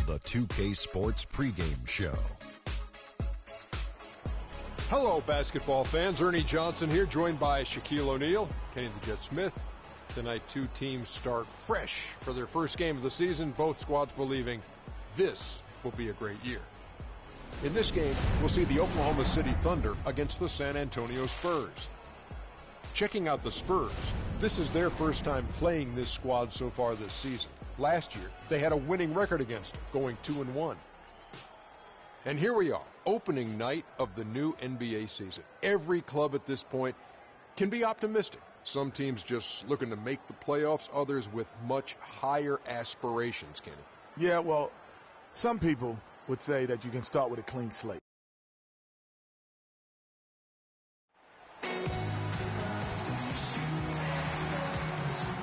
the 2K Sports pregame show. Hello, basketball fans. Ernie Johnson here, joined by Shaquille O'Neal, Kenny the Jet Smith. Tonight, two teams start fresh for their first game of the season, both squads believing this will be a great year. In this game, we'll see the Oklahoma City Thunder against the San Antonio Spurs. Checking out the Spurs, this is their first time playing this squad so far this season. Last year, they had a winning record against them, going 2-1. And here we are, opening night of the new NBA season. Every club at this point can be optimistic. Some teams just looking to make the playoffs, others with much higher aspirations, Kenny. Yeah, well, some people would say that you can start with a clean slate.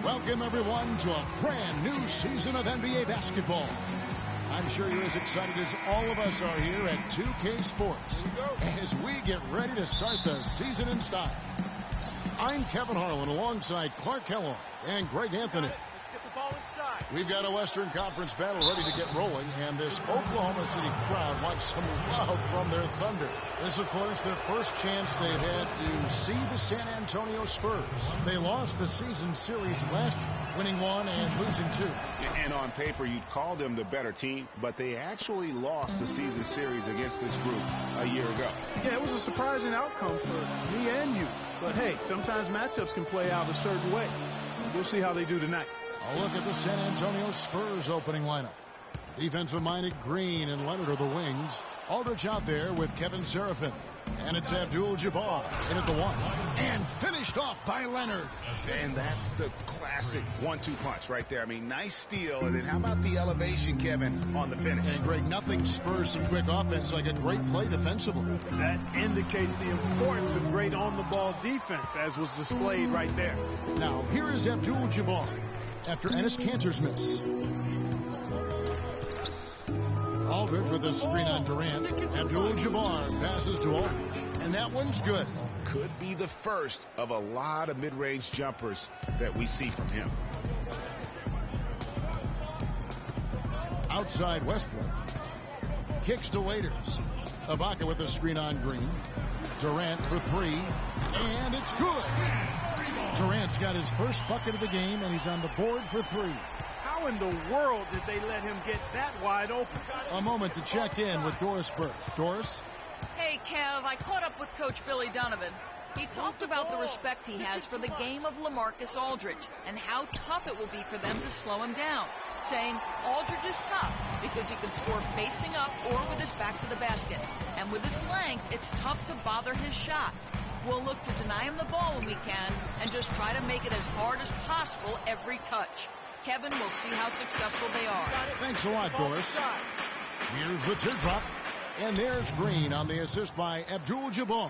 Welcome, everyone, to a brand new season of NBA basketball. I'm sure you're as excited as all of us are here at 2K Sports as we get ready to start the season in style. I'm Kevin Harlan alongside Clark Kellogg and Greg Anthony. We've got a Western Conference battle ready to get rolling, and this Oklahoma City crowd wants some love from their Thunder. This, of course, the first chance they've had to see the San Antonio Spurs. They lost the season series last year, winning 1 and losing 2. And on paper, you'd call them the better team, but they actually lost the season series against this group a year ago. Yeah, it was a surprising outcome for me and you. But, hey, sometimes matchups can play out a certain way. We'll see how they do tonight. A look at the San Antonio Spurs opening lineup. Defensive-minded Green and Leonard are the wings. Aldridge out there with Kevin Seraphin. And it's Abdul-Jabbar in at the 1. And finished off by Leonard. And that's the classic 1-2 punch right there. I mean, nice steal. And then how about the elevation, Kevin, on the finish? And, Greg, nothing spurs some quick offense like a great play defensively. That indicates the importance of great on-the-ball defense, as was displayed right there. Now, here is Abdul-Jabbar after Enes Kanter's miss. Aldridge with a screen on Durant. Abdul-Jabbar passes to Aldridge, and that one's good. Could be the first of a lot of mid-range jumpers that we see from him. Outside Westbrook. Kicks to Waiters. Ibaka with a screen on Green. Durant for 3, and it's good. Durant's got his first bucket of the game, and he's on the board for 3. How in the world did they let him get that wide open? A moment to check in with Doris Burke. Doris? Hey, Kev, I caught up with Coach Billy Donovan. He talked about the respect he has for the game of LaMarcus Aldridge and how tough it will be for them to slow him down, saying Aldridge is tough because he can score facing up or with his back to the basket. And with his length, it's tough to bother his shot. We'll look to deny him the ball when we can and just try to make it as hard as possible every touch. Kevin, we'll see how successful they are. Thanks a lot, Doris. Here's the teardrop, and there's Green on the assist by Abdul-Jabbar.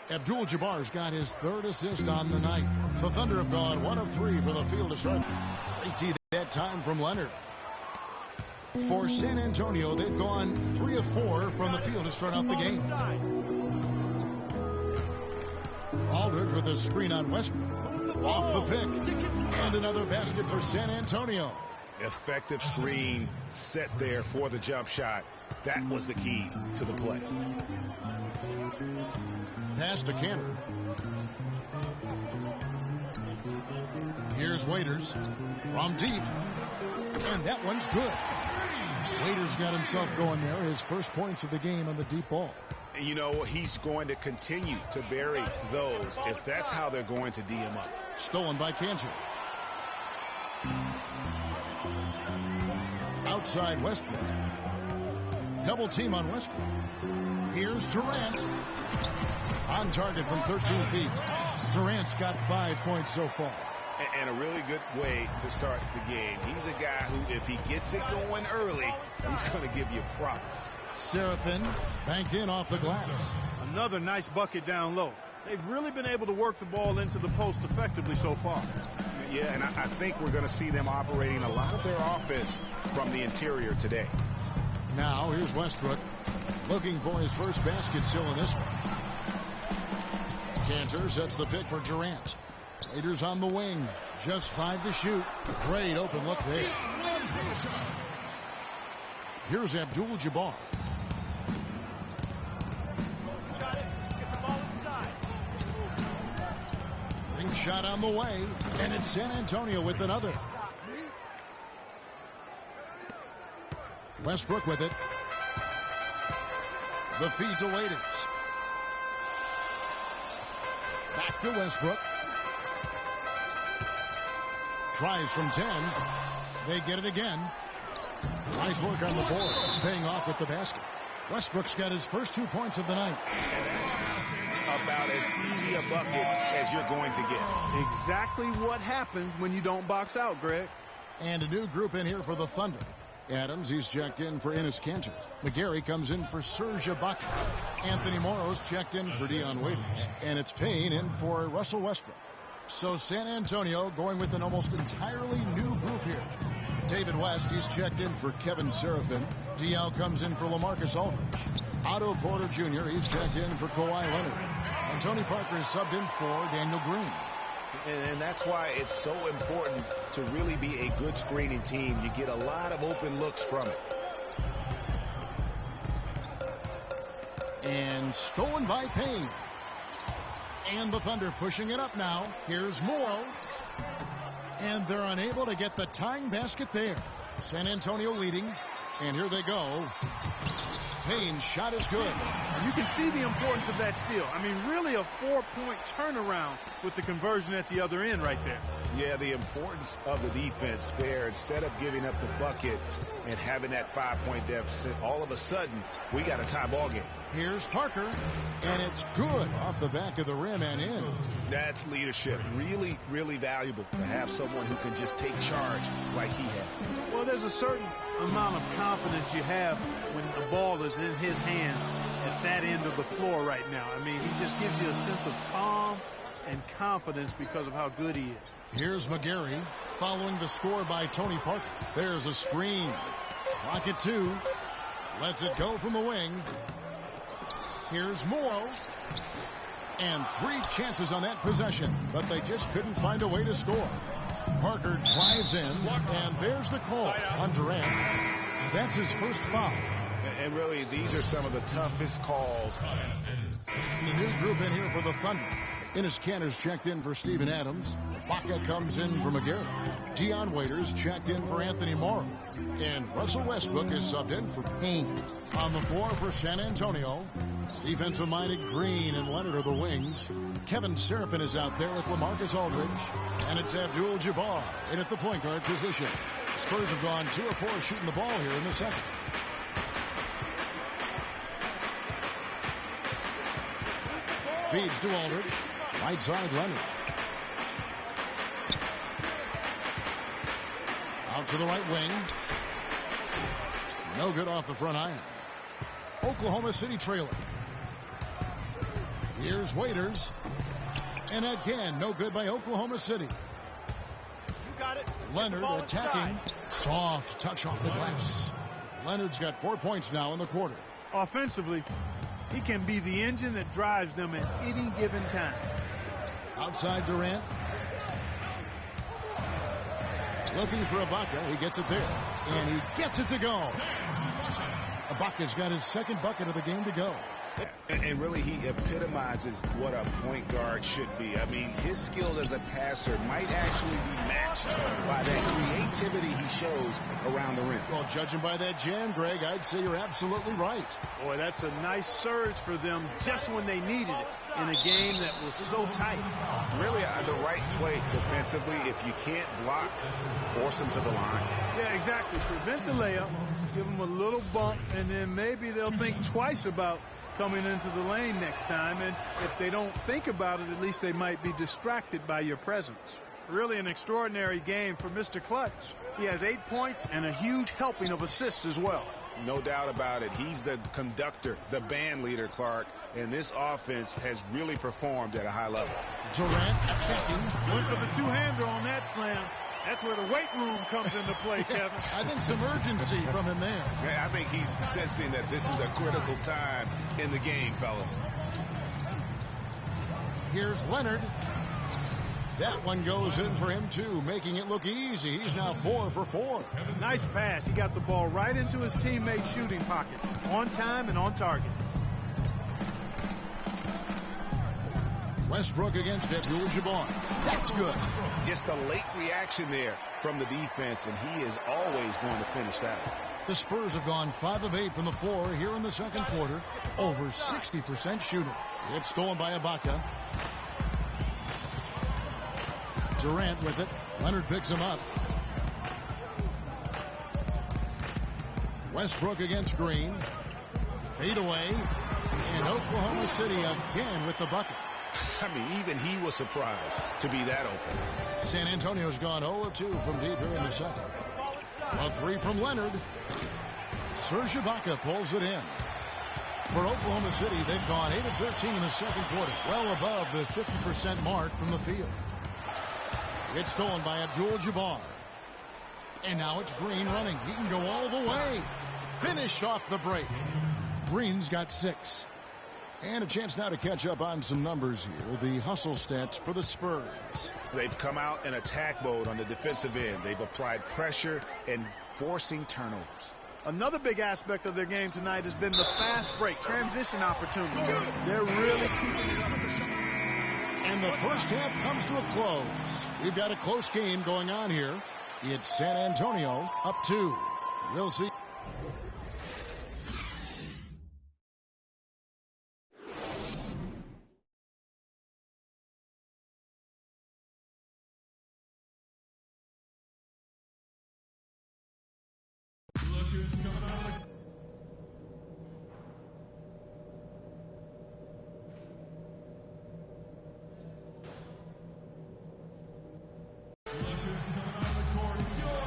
Abdul-Jabbar's got his 3rd assist on the night. The Thunder have gone 1 of 3 from the field to start. Great D that time from Leonard. For San Antonio, they've gone 3 of 4 from the field to start out the game. Aldridge with a screen on Westbrook. Off the pick. And another basket for San Antonio. Effective screen set there for the jump shot. That was the key to the play. Pass to Kanter. Here's Waiters from deep. And that one's good. Waiters got himself going there. His first points of the game on the deep ball. You know, he's going to continue to bury those if that's how they're going to D him up. Stolen by Kanter. Outside Westbrook. Double team on Westbrook. Here's Durant. On target from 13 feet. Durant's got 5 points so far. And a really good way to start the game. He's a guy who, if he gets it going early, he's going to give you problems. Seraphin banked in off the glass. Another nice bucket down low. They've really been able to work the ball into the post effectively so far. Yeah, and I think we're going to see them operating a lot of their offense from the interior today. Now, here's Westbrook looking for his first basket still in this one. Kanter sets the pick for Durant. Waiters on the wing. Just 5 to shoot. Great open look there. Here's Abdul-Jabbar. Ring shot on the way, and it's San Antonio with another. Westbrook with it. The feed to Waiters. Back to Westbrook. Tries from 10. They get it again. Nice work on the board. It's paying off with the basket. Westbrook's got his first 2 points of the night. About as easy a bucket as you're going to get. Exactly what happens when you don't box out, Greg. And a new group in here for the Thunder. Adams, he's checked in for Enes Kanter. McGarry comes in for Serge Ibaka. Anthony Morrow's checked in for Dion Waiters. And it's Payne in for Russell Westbrook. So San Antonio going with an almost entirely new group here. David West, he's checked in for Kevin Serafin. Diaw comes in for LaMarcus Aldridge. Otto Porter Jr., he's checked in for Kawhi Leonard. And Tony Parker is subbed in for Daniel Green. And that's why it's so important to really be a good screening team. You get a lot of open looks from it. And stolen by Payne. And the Thunder pushing it up now. Here's Morrow. And they're unable to get the tying basket there. San Antonio leading. And here they go. Payne's shot is good. And you can see the importance of that steal. I mean, really a 4-point turnaround with the conversion at the other end right there. Yeah, the importance of the defense there. Instead of giving up the bucket and having that 5-point deficit, all of a sudden, we got a tie ball game. Here's Parker, and it's good off the back of the rim and in. That's leadership. Really, really valuable to have someone who can just take charge like he has. Well, there's a certain amount of confidence you have when the ball is in his hands at that end of the floor right now. I mean, he just gives you a sense of calm and confidence because of how good he is. Here's McGarry following the score by Tony Parker. There's a screen. Clock at 2. Lets it go from the wing. Here's Morrow. And 3 chances on that possession, but they just couldn't find a way to score. Parker drives in, and there's the call on Durant. That's his first foul. And really, these are some of the toughest calls. The new group in here for the Thunder. Enes Kanter's checked in for Steven Adams. Ibaka comes in for McGarry. Dion Waiters checked in for Anthony Morrow. And Russell Westbrook is subbed in for Payne. On the floor for San Antonio, defensive-minded Green and Leonard are the wings. Kevin Serafin is out there with LaMarcus Aldridge. And it's Abdul-Jabbar in at the point guard position. Spurs have gone 2 of 4 shooting the ball here in the second. Feeds to Aldridge. Right side Leonard. Out to the right wing. No good off the front iron. Oklahoma City trailing. Here's Waiters. And again, no good by Oklahoma City. You got it. Leonard attacking. Soft touch off the glass. Leonard's got 4 points now in the quarter. Offensively, he can be the engine that drives them at any given time. Outside Durant. Looking for Ibaka. He gets it there. And he gets it to go. Ibaka's got his second bucket of the game to go. And really, he epitomizes what a point guard should be. I mean, his skills as a passer might actually be matched by that creativity he shows around the rim. Well, judging by that jam, Greg, I'd say you're absolutely right. Boy, that's a nice surge for them just when they needed it in a game that was so tight. Really, the right play defensively. If you can't block, force them to the line. Yeah, exactly. Prevent the layup, give them a little bump, and then maybe they'll think twice about coming into the lane next time. And if they don't think about it, at least they might be distracted by your presence. Really an extraordinary game for Mr. Clutch. He has 8 points and a huge helping of assists as well. No doubt about it. He's the conductor, the band leader, Clark. And this offense has really performed at a high level. Durant attacking. Went for the two-hander on that slam. That's where the weight room comes into play, Kevin. I think some urgency from him there. I think he's sensing that this is a critical time in the game, fellas. Here's Leonard. That one goes in for him, too, making it look easy. He's now 4 for 4. Nice pass. He got the ball right into his teammate's shooting pocket. On time and on target. Westbrook against Abdul-Jabbar. That's good. Just a late reaction there from the defense, and he is always going to finish that one. The Spurs have gone 5 of 8 from the floor here in the second quarter. Over 60% shooting. It's stolen by Ibaka. Durant with it. Leonard picks him up. Westbrook against Green. Fade away. And Oklahoma City again with the bucket. I mean, even he was surprised to be that open. San Antonio's gone 0 of 2 from deep here in the second. A 3 from Leonard. Serge Ibaka pulls it in. For Oklahoma City, they've gone 8 of 13 in the second quarter, well above the 50% mark from the field. It's stolen by Abdul-Jabbar. And now it's Green running. He can go all the way. Finished off the break. Green's got 6. And a chance now to catch up on some numbers here. The hustle stats for the Spurs. They've come out in attack mode on the defensive end. They've applied pressure and forcing turnovers. Another big aspect of their game tonight has been the fast break, transition opportunity. They're really keeping it. And the first half comes to a close. We've got a close game going on here. It's San Antonio up 2. We'll see.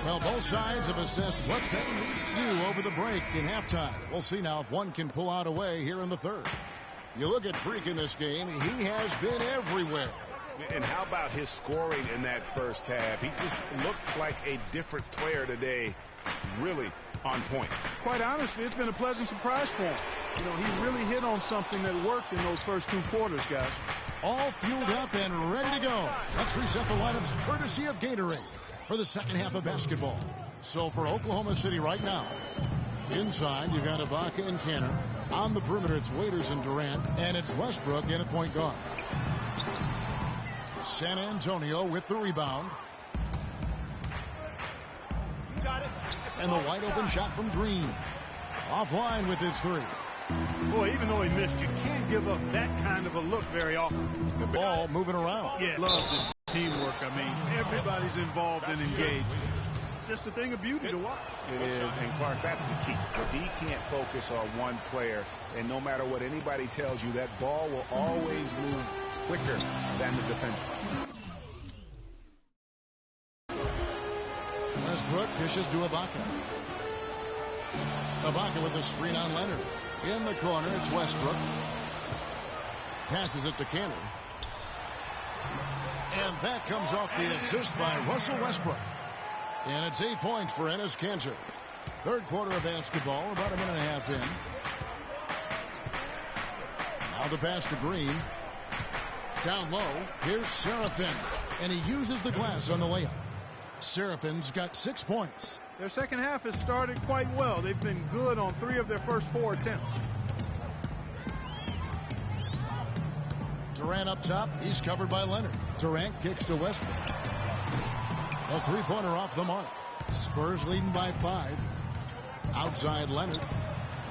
Well, both sides have assessed what they need to do over the break in halftime. We'll see now if one can pull out a way here in the third. You look at Freak in this game, he has been everywhere. And how about his scoring in that first half? He just looked like a different player today. Really on point. Quite honestly, it's been a pleasant surprise for him. You know, he really hit on something that worked in those first 2 quarters, guys. All fueled up and ready to go. Let's reset the lineups courtesy of Gatorade for the second half of basketball. So for Oklahoma City right now, inside you've got Ibaka and Canner. On the perimeter it's Waiters and Durant, and it's Westbrook in at point guard. San Antonio with the rebound. And the wide open shot from Green. Offline with his 3. Boy, even though he missed, you can't give up that kind of a look very often. The ball moving around. Yeah, love this teamwork. I mean, everybody's involved and engaged. Just a thing of beauty to watch. It is, and Clark, that's the key. The D can't focus on one player, and no matter what anybody tells you, that ball will always move quicker than the defender. Westbrook dishes to Ibaka. Ibaka with a screen on Leonard. In the corner, it's Westbrook. Passes it to Canner. And that comes off the assist by Russell Westbrook. And it's 8 points for Enes Kanter. Third quarter of basketball, about a minute and a half in. Now the pass to Green. Down low, here's Seraphin. And he uses the glass on the layup. Seraphin's got 6 points. Their second half has started quite well. They've been good on 3 of their first 4 attempts. Durant up top. He's covered by Leonard. Durant kicks to Westbrook. A 3-pointer off the mark. Spurs leading by 5. Outside Leonard.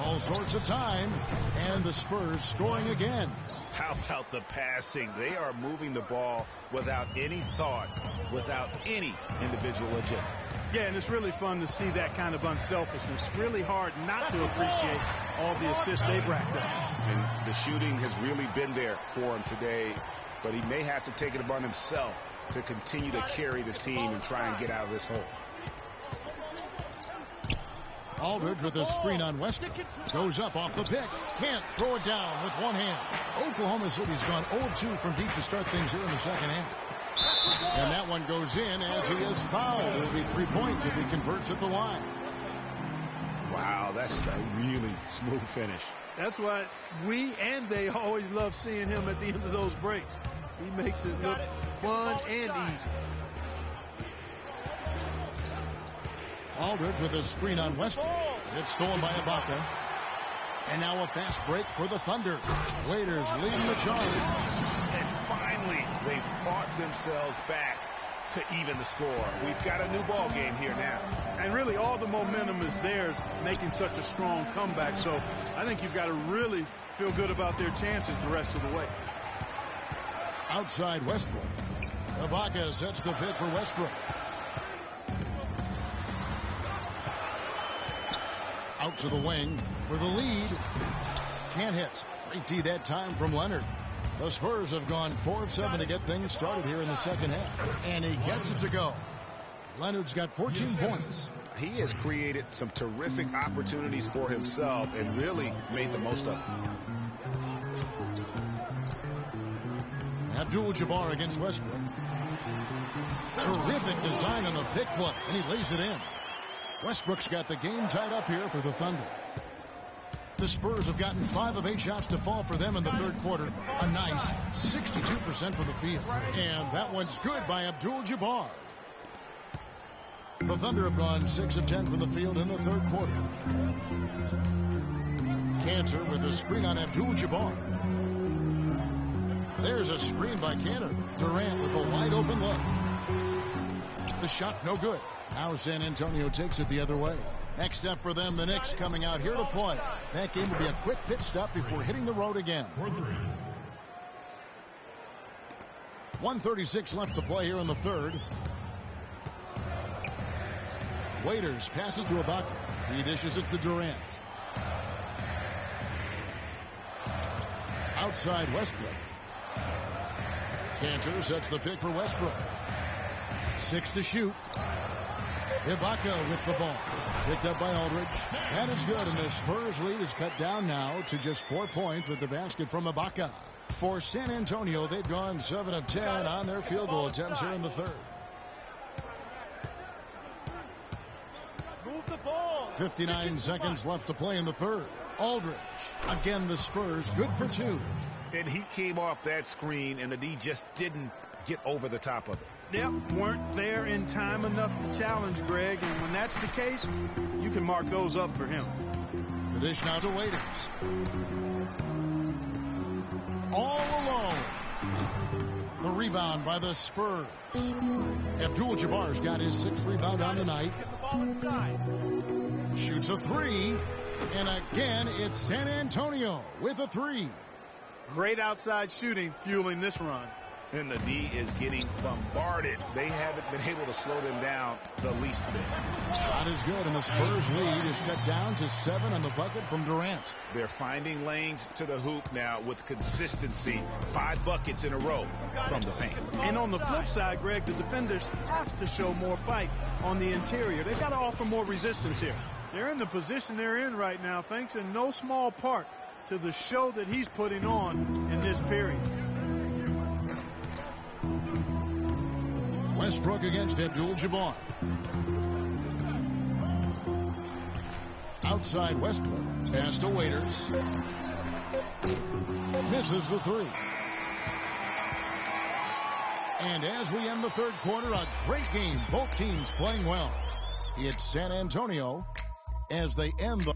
All sorts of time. And the Spurs scoring again. How about the passing? They are moving the ball without any thought, without any individual agenda. Yeah, and it's really fun to see that kind of unselfishness. Really hard not to appreciate all the assists they've racked up. And the shooting has really been there for him today, but he may have to take it upon himself to continue to carry this team and try and get out of this hole. Aldridge with a screen on Westbrook. Goes up off the pick. Can't throw it down with one hand. Oklahoma City's gone 0-2 from deep to start things here in the second half. And that one goes in as he is fouled. It'll be 3 points if he converts at the line. Wow, that's a really smooth finish. That's why we and they always love seeing him at the end of those breaks. He makes it look fun and easy. Aldridge with a screen on Westbrook. It's stolen by Ibaka. And now a fast break for the Thunder. Waiters leading the charge. And finally, they fought themselves back to even the score. We've got a new ball game here now. And really all the momentum is theirs, making such a strong comeback. So I think you've got to really feel good about their chances the rest of the way. Outside Westbrook. Ibaka sets the pick for Westbrook. Out to the wing for the lead. Can't hit. Great D that time from Leonard. The Spurs have gone 4 of 7 to get things started here in the second half. And he gets it to go. Leonard's got 14 points. He has created some terrific opportunities for himself and really made the most of them. Abdul-Jabbar against Westbrook. Terrific design on the pick play, and he lays it in. Westbrook's got the game tied up here for the Thunder. The Spurs have gotten 5 of 8 shots to fall for them in the third quarter. A nice 62% from the field. And that one's good by Abdul-Jabbar. The Thunder have gone 6 of 10 from the field in the third quarter. Cantor with a screen on Abdul-Jabbar. There's a screen by Cantor. Durant with a wide open look. The shot no good. Now San Antonio takes it the other way. Next up for them, the Knicks coming out here to play. That game will be a quick pit stop before hitting the road again. 1:36 left to play here in the third. Waiters passes to Ibaka. He dishes it to Durant. Outside Westbrook. Cantor sets the pick for Westbrook. 6 to shoot. Ibaka with the ball. Picked up by Aldridge. That is good, and the Spurs lead is cut down now to just 4 points with the basket from Ibaka. For San Antonio, they've gone 7 of 10 on their field goal attempts here in the third. Move the ball. 59 seconds left to play in the third. Aldridge. Again, the Spurs good for 2. And he came off that screen, and the D just didn't get over the top of it. Yep, weren't there in time enough to challenge Greg, and when that's the case, you can mark those up for him. The dish now to Waiters. All alone. The rebound by the Spurs. Abdul-Jabbar's got his 6th rebound on the night. Shoots a 3. And again, it's San Antonio with a 3. Great outside shooting fueling this run. And the D is getting bombarded. They haven't been able to slow them down the least bit. Shot is good, and the Spurs lead is cut down to 7 on the bucket from Durant. They're finding lanes to the hoop now with consistency. 5 buckets in a row from the paint. And on the flip side, Greg, the defenders have to show more fight on the interior. They've got to offer more resistance here. They're in the position they're in right now, thanks in no small part to the show that he's putting on in this period. Westbrook against Abdul-Jabbar. Outside Westbrook. Pass to Waiters. Misses the 3. And as we end the third quarter, a great game. Both teams playing well. It's San Antonio as they end the...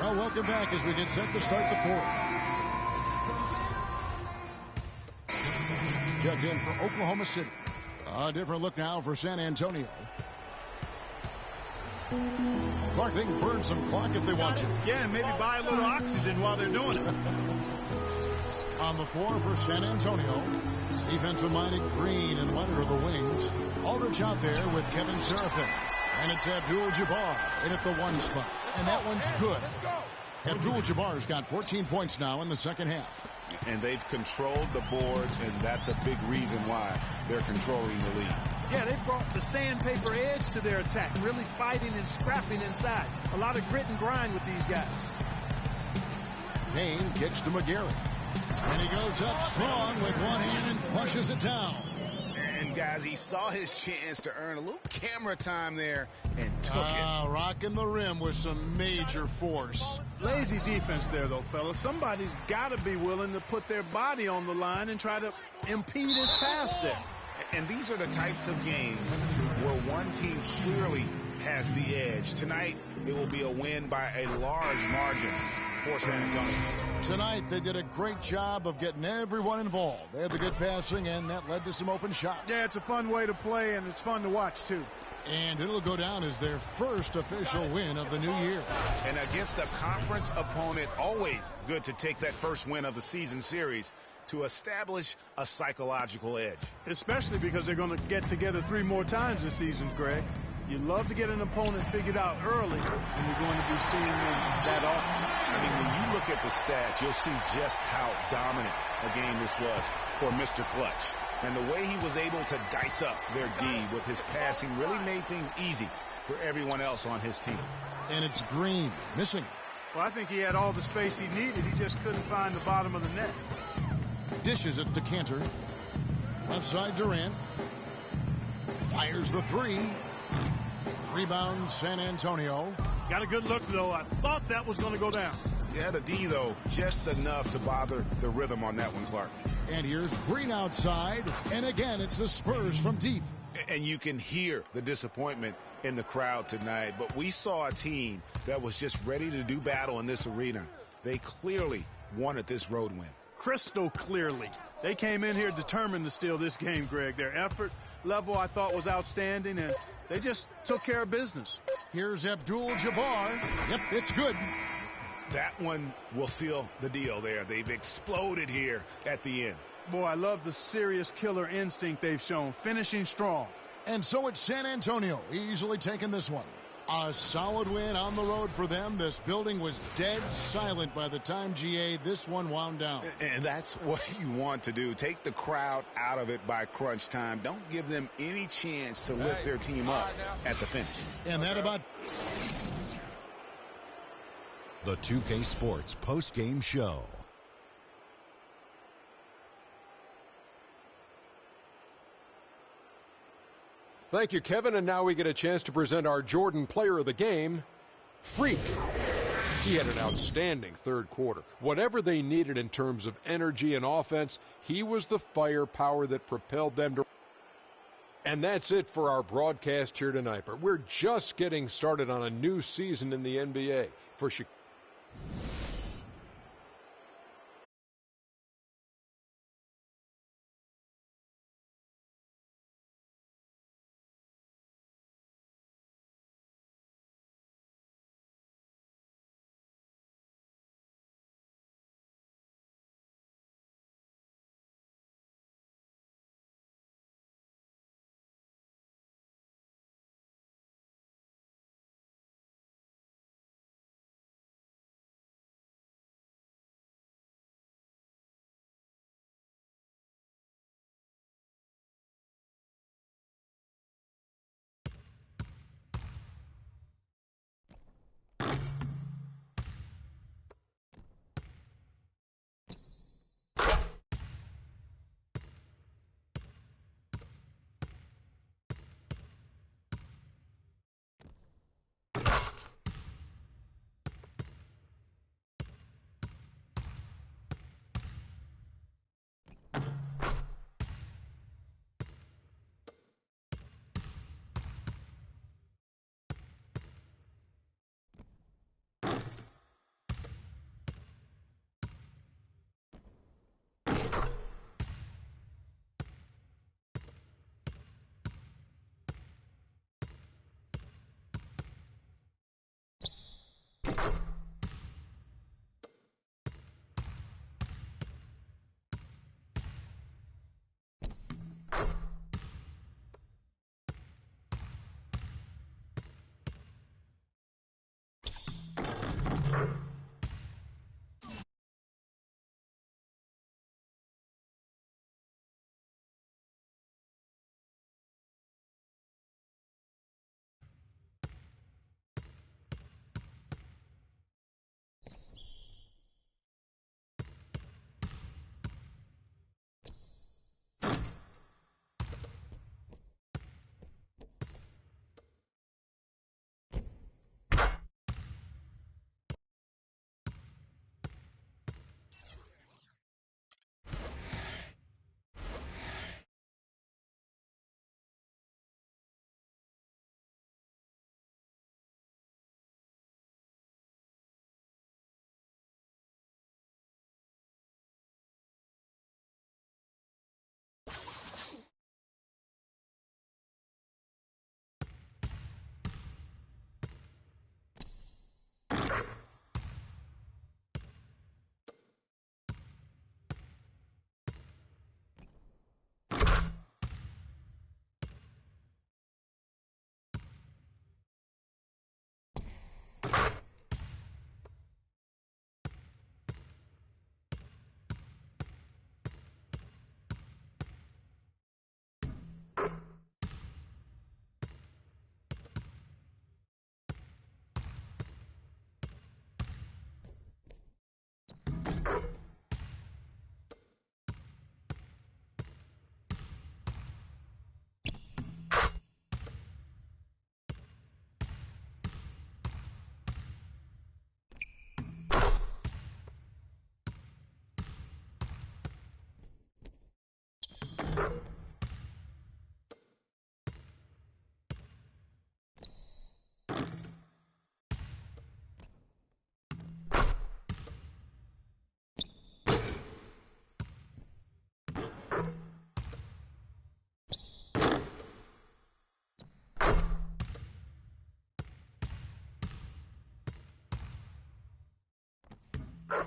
Well, welcome back as we get set to start the fourth. Checked in for Oklahoma City. A different look now for San Antonio. Clark, they can burn some clock if they want to. Yeah, and maybe buy a little oxygen while they're doing it. On the floor for San Antonio. Defensive-minded Green and Leonard are the wings. Aldridge out there with Kevin Seraphin. And it's Abdul-Jabbar in at the 1 spot. And that one's good. Abdul-Jabbar's got 14 points now in the second half. And they've controlled the boards, and that's a big reason why they're controlling the lead. Yeah, they brought the sandpaper edge to their attack, really fighting and scrapping inside. A lot of grit and grind with these guys. Payne kicks to McGarry. And he goes up strong with one hand and flushes it down. And you guys, he saw his chance to earn a little camera time there and took it. Rocking the rim with some major force. Lazy defense there, though, fellas. Somebody's got to be willing to put their body on the line and try to impede his path there. And these are the types of games where one team clearly has the edge. Tonight, it will be a win by a large margin for San Antonio. Tonight, they did a great job of getting everyone involved. They had the good passing, and that led to some open shots. Yeah, it's a fun way to play, and it's fun to watch, too. And it'll go down as their first official win of the new year. And against a conference opponent, always good to take that first win of the season series to establish a psychological edge. Especially because they're going to get together 3 more times this season, Greg. You love to get an opponent figured out early, and you're going to be seeing them that often. I mean, when you look at the stats, you'll see just how dominant a game this was for Mr. Clutch. And the way he was able to dice up their D with his passing really made things easy for everyone else on his team. And it's Green missing. Well, I think he had all the space he needed. He just couldn't find the bottom of the net. Dishes it to Cantor. Left side Durant. Fires the 3. Rebound San Antonio. Got a good look, though. I thought that was going to go down. Yeah, the D, though, just enough to bother the rhythm on that one, Clark. And here's Green outside. And again, it's the Spurs from deep. And you can hear the disappointment in the crowd tonight. But we saw a team that was just ready to do battle in this arena. They clearly wanted this road win. Crystal clearly. They came in here determined to steal this game, Greg. Their effort level, I thought, was outstanding, and they just took care of business. Here's Abdul-Jabbar. Yep, it's good. That one will seal the deal there. They've exploded here at the end. Boy, I love the serious killer instinct they've shown, finishing strong. And so it's San Antonio, easily taking this one. A solid win on the road for them. This building was dead silent by the time, GA, this one wound down. And that's what you want to do. Take the crowd out of it by crunch time. Don't give them any chance to lift their team up at the finish. And that about... The 2K Sports post-game show. Thank you, Kevin. And now we get a chance to present our Jordan Player of the Game, Freak. He had an outstanding third quarter. Whatever they needed in terms of energy and offense, he was the firepower that propelled them to. And that's it for our broadcast here tonight. But we're just getting started on a new season in the NBA. For Chicago. You